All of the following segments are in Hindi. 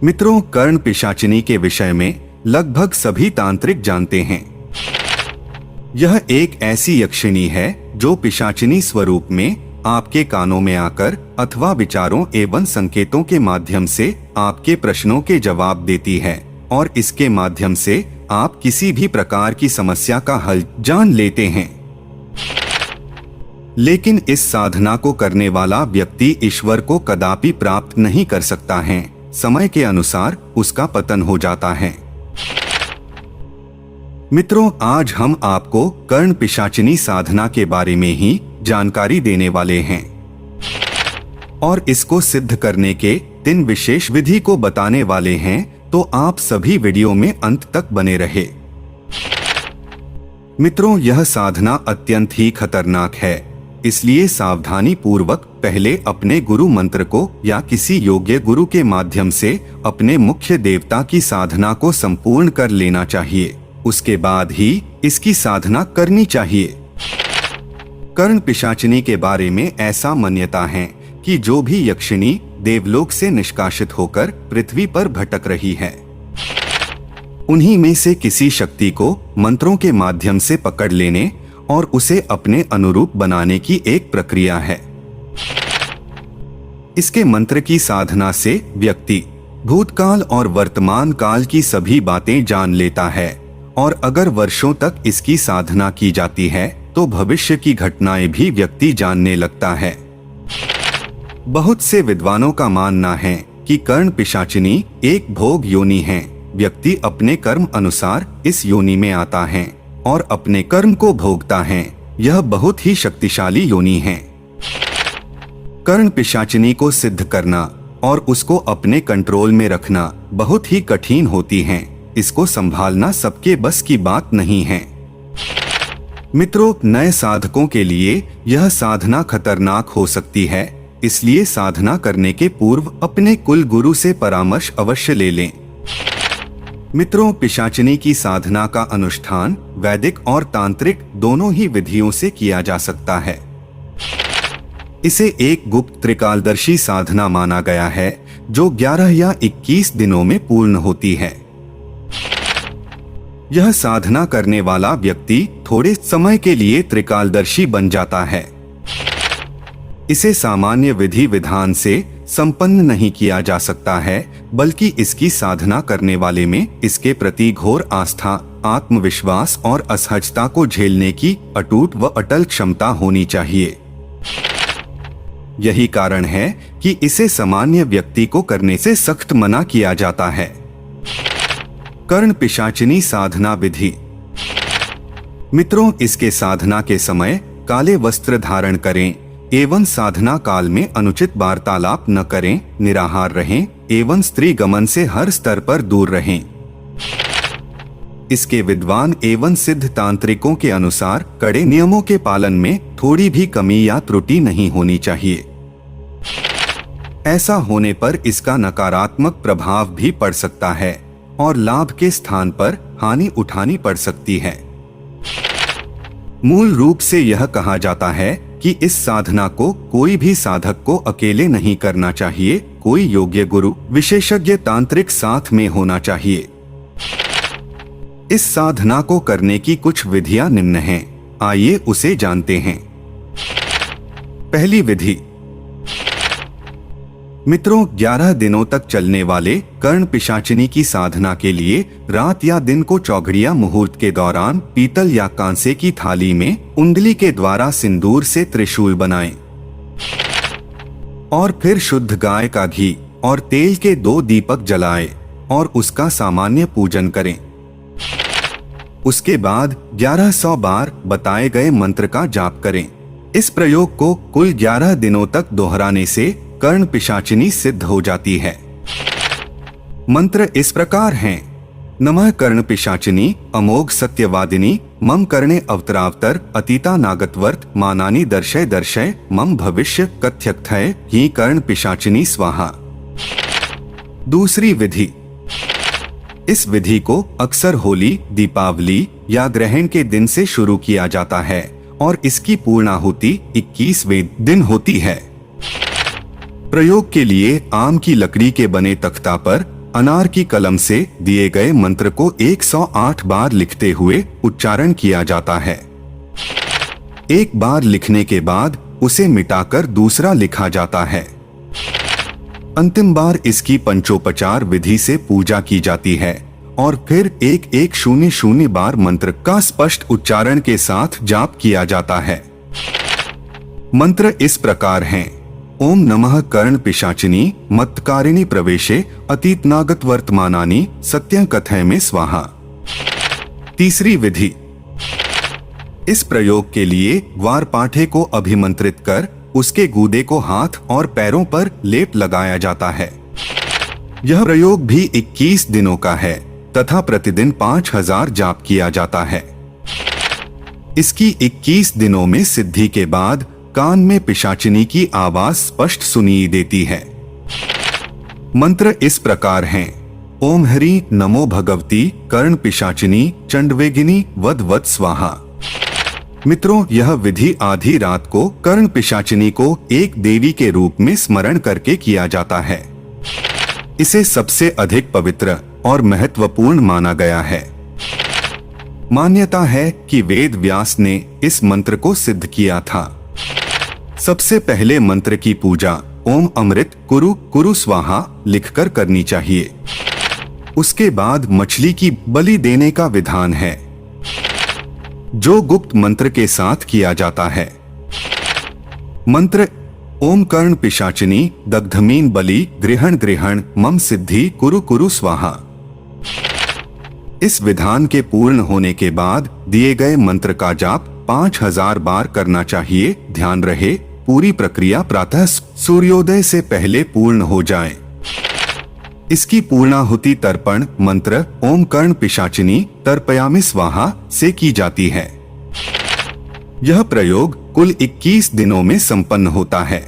मित्रों, कर्ण पिशाचिनी के विषय में लगभग सभी तांत्रिक जानते हैं। यह एक ऐसी यक्षिणी है जो पिशाचिनी स्वरूप में आपके कानों में आकर अथवा विचारों एवं संकेतों के माध्यम से आपके प्रश्नों के जवाब देती है और इसके माध्यम से आप किसी भी प्रकार की समस्या का हल जान लेते हैं। लेकिन इस साधना को करने वाला व्यक्ति ईश्वर को कदापि प्राप्त नहीं कर सकता है। समय के अनुसार उसका पतन हो जाता है। मित्रों, आज हम आपको कर्ण पिशाचिनी साधना के बारे में ही जानकारी देने वाले हैं और इसको सिद्ध करने के 3 विशेष विधि को बताने वाले हैं, तो आप सभी वीडियो में अंत तक बने रहे। मित्रों, यह साधना अत्यंत ही खतरनाक है, इसलिए सावधानी पूर्वक पहले अपने गुरु मंत्र को या किसी योग्य गुरु के माध्यम से अपने मुख्य देवता की साधना को संपूर्ण कर लेना चाहिए। उसके बाद ही इसकी साधना करनी चाहिए। कर्ण पिशाचिनी के बारे में ऐसा मान्यता है कि जो भी यक्षिणी देवलोक से निष्कासित होकर पृथ्वी पर भटक रही है, उन्हीं में से किसी शक्ति को मंत्रों के माध्यम से पकड़ लेने और उसे अपने अनुरूप बनाने की एक प्रक्रिया है। इसके मंत्र की साधना से व्यक्ति भूतकाल और वर्तमान काल की सभी बातें जान लेता है और अगर वर्षों तक इसकी साधना की जाती है तो भविष्य की घटनाएं भी व्यक्ति जानने लगता है। बहुत से विद्वानों का मानना है कि कर्ण पिशाचिनी एक भोग योनि है। व्यक्ति अपने कर्म अनुसार इस योनि में आता है और अपने कर्म को भोगता है। यह बहुत ही शक्तिशाली योनि है। कर्ण पिशाचिनी को सिद्ध करना और उसको अपने कंट्रोल में रखना बहुत ही कठिन होती है। इसको संभालना सबके बस की बात नहीं है। मित्रों, नए साधकों के लिए यह साधना खतरनाक हो सकती है, इसलिए साधना करने के पूर्व अपने कुल गुरु से परामर्श अवश्य ले लें। मित्रों, पिशाचिनी की साधना का अनुष्ठान वैदिक और तांत्रिक दोनों ही विधियों से किया जा सकता है। इसे एक गुप्त त्रिकालदर्शी साधना माना गया है जो 11 या 21 दिनों में पूर्ण होती है। यह साधना करने वाला व्यक्ति थोड़े समय के लिए त्रिकालदर्शी बन जाता है। इसे सामान्य विधि विधान से संपन्न नहीं किया जा सकता है, बल्कि इसकी साधना करने वाले में इसके प्रति घोर आस्था, आत्मविश्वास और असहजता को झेलने की अटूट व अटल क्षमता होनी चाहिए। यही कारण है कि इसे सामान्य व्यक्ति को करने से सख्त मना किया जाता है। कर्ण पिशाचिनी साधना विधि। मित्रों, इसके साधना के समय काले वस्त्र धारण करें एवं साधना काल में अनुचित वार्तालाप न करें, निराहार रहें एवं स्त्री गमन से हर स्तर पर दूर रहें। इसके विद्वान एवं सिद्ध तांत्रिकों के अनुसार कड़े नियमों के पालन में थोड़ी भी कमी या त्रुटि नहीं होनी चाहिए। ऐसा होने पर इसका नकारात्मक प्रभाव भी पड़ सकता है और लाभ के स्थान पर हानि उठानी पड़ सकती है। मूल रूप से यह कहा जाता है कि इस साधना को कोई भी साधक को अकेले नहीं करना चाहिए, कोई योग्य गुरु विशेषज्ञ तांत्रिक साथ में होना चाहिए। इस साधना को करने की कुछ विधियां निम्न हैं, आइए उसे जानते हैं। पहली विधि। मित्रों, 11 दिनों तक चलने वाले कर्ण पिशाचिनी की साधना के लिए रात या दिन को चौघड़िया मुहूर्त के दौरान पीतल या कांसे की थाली में उंगली के द्वारा सिंदूर से त्रिशूल बनाएं और फिर शुद्ध गाय का घी और तेल के 2 दीपक जलाएं और उसका सामान्य पूजन करें। उसके बाद 1100 बार बताए गए मंत्र का जाप करें। इस प्रयोग को कुल 11 दिनों तक दोहराने से कर्ण पिशाचिनी सिद्ध हो जाती है। मंत्र इस प्रकार हैं: नमः कर्ण पिशाचिनी अमोघ सत्यवादिनी मम कर्णे अवतरावतर अतीता नागतवर्त मानानी दर्शय दर्शय मम भविष्य कथ्यकथय ही कर्ण पिशाचिनी स्वाहा। दूसरी विधि। इस विधि को अक्सर होली, दीपावली या ग्रहण के दिन से शुरू किया जाता है और इसकी पूर्णाहुति 21वें दिन होती है। प्रयोग के लिए आम की लकड़ी के बने तख्ता पर अनार की कलम से दिए गए मंत्र को 108 बार लिखते हुए उच्चारण किया जाता है। एक बार लिखने के बाद उसे मिटाकर दूसरा लिखा जाता है। अंतिम बार इसकी पंचोपचार विधि से पूजा की जाती है और फिर 1100 बार मंत्र का स्पष्ट उच्चारण के साथ जाप किया जाता है। मंत्र इस प्रकार हैं: ओम नमः कर्ण पिशाचिनी मत्कारिणी प्रवेशे अतीतनागत वर्तमानानि सत्यं कथय में स्वाहा। तीसरी विधि, इस प्रयोग के लिए ग्वारपाठे को अभिमंत्रित कर उसके गूदे को हाथ और पैरों पर लेप लगाया जाता है। यह प्रयोग भी 21 दिनों का है तथा प्रतिदिन 5000 जाप किया जाता है। इसकी 21 दिनों में सिद्धि के बाद कान में पिशाचिनी की आवाज स्पष्ट सुनी देती है। मंत्र इस प्रकार हैं: ओम हरि नमो भगवती कर्ण पिशाचिनी चंडवेगिनी वद वद स्वाहा। मित्रों, यह विधि आधी रात को कर्ण पिशाचिनी को एक देवी के रूप में स्मरण करके किया जाता है। इसे सबसे अधिक पवित्र और महत्वपूर्ण माना गया है। मान्यता है कि वेद व्यास ने इस मंत्र को सिद्ध किया था। सबसे पहले मंत्र की पूजा ओम अमृत कुरु कुरु स्वाहा लिखकर करनी चाहिए। उसके बाद मछली की बलि देने का विधान है, जो गुप्त मंत्र के साथ किया जाता है। मंत्र ओम कर्ण पिशाचिनी दग्धमीन बलि गृहण गृहण मम सिद्धि कुरु कुरु स्वाहा। इस विधान के पूर्ण होने के बाद दिए गए मंत्र का जाप 5000 बार करना चाहिए। ध्यान रहे, पूरी प्रक्रिया प्रातः सूर्योदय से पहले पूर्ण हो जाए। इसकी पूर्णाहुति तर्पण मंत्र ओम कर्ण पिशाचिनी तर्पयामि स्वाहा से की जाती है। यह प्रयोग कुल 21 दिनों में संपन्न होता है।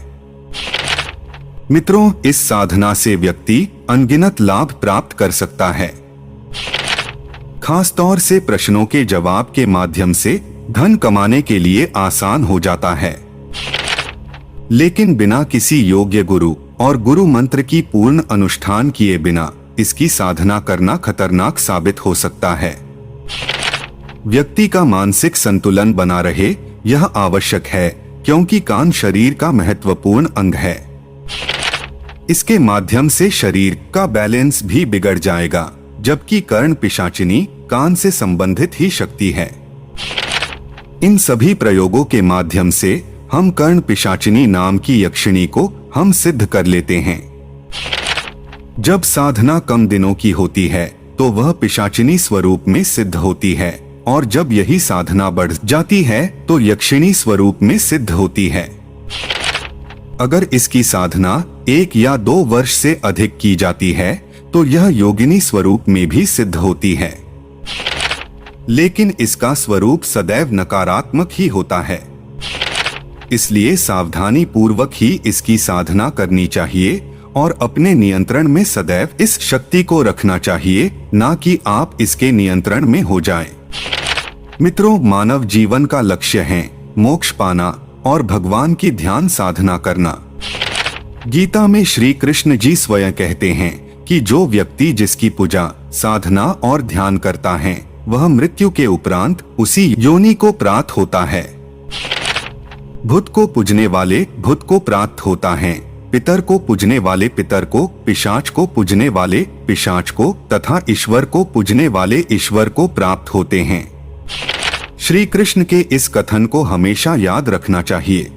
मित्रों, इस साधना से व्यक्ति अनगिनत लाभ प्राप्त कर सकता है। खास तौर से प्रश्नों के जवाब के माध्यम से धन कमाने के लिए आसान हो जाता है। लेकिन बिना किसी योग्य गुरु और गुरु मंत्र की पूर्ण अनुष्ठान किए बिना इसकी साधना करना खतरनाक साबित हो सकता है। व्यक्ति का मानसिक संतुलन बना रहे, यह आवश्यक है, क्योंकि कान शरीर का महत्वपूर्ण अंग है। इसके माध्यम से शरीर का बैलेंस भी बिगड़ जाएगा, जबकि कर्ण पिशाचिनी कान से संबंधित ही शक्ति है। इन सभी प्रयोगों के माध्यम से हम कर्ण पिशाचिनी नाम की यक्षिणी को हम सिद्ध कर लेते हैं। जब साधना कम दिनों की होती है तो वह पिशाचिनी स्वरूप में सिद्ध होती है, और जब यही साधना बढ़ जाती है तो यक्षिणी स्वरूप में सिद्ध होती है। अगर इसकी साधना 1 या 2 वर्ष से अधिक की जाती है तो यह योगिनी स्वरूप में भी सिद्ध होती है। लेकिन इसका स्वरूप सदैव नकारात्मक ही होता है, इसलिए सावधानी पूर्वक ही इसकी साधना करनी चाहिए और अपने नियंत्रण में सदैव इस शक्ति को रखना चाहिए, ना कि आप इसके नियंत्रण में हो जाएं। मित्रों, मानव जीवन का लक्ष्य है मोक्ष पाना और भगवान की ध्यान साधना करना। गीता में श्री कृष्ण जी स्वयं कहते हैं कि जो व्यक्ति जिसकी पूजा साधना और ध्यान करता है वह मृत्यु के उपरांत उसी योनि को प्राप्त होता है। भूत को पूजने वाले भूत को प्राप्त होता है, पितर को पूजने वाले पितर को, पिशाच को पूजने वाले पिशाच को तथा ईश्वर को पूजने वाले ईश्वर को प्राप्त होते हैं। श्री कृष्ण के इस कथन को हमेशा याद रखना चाहिए।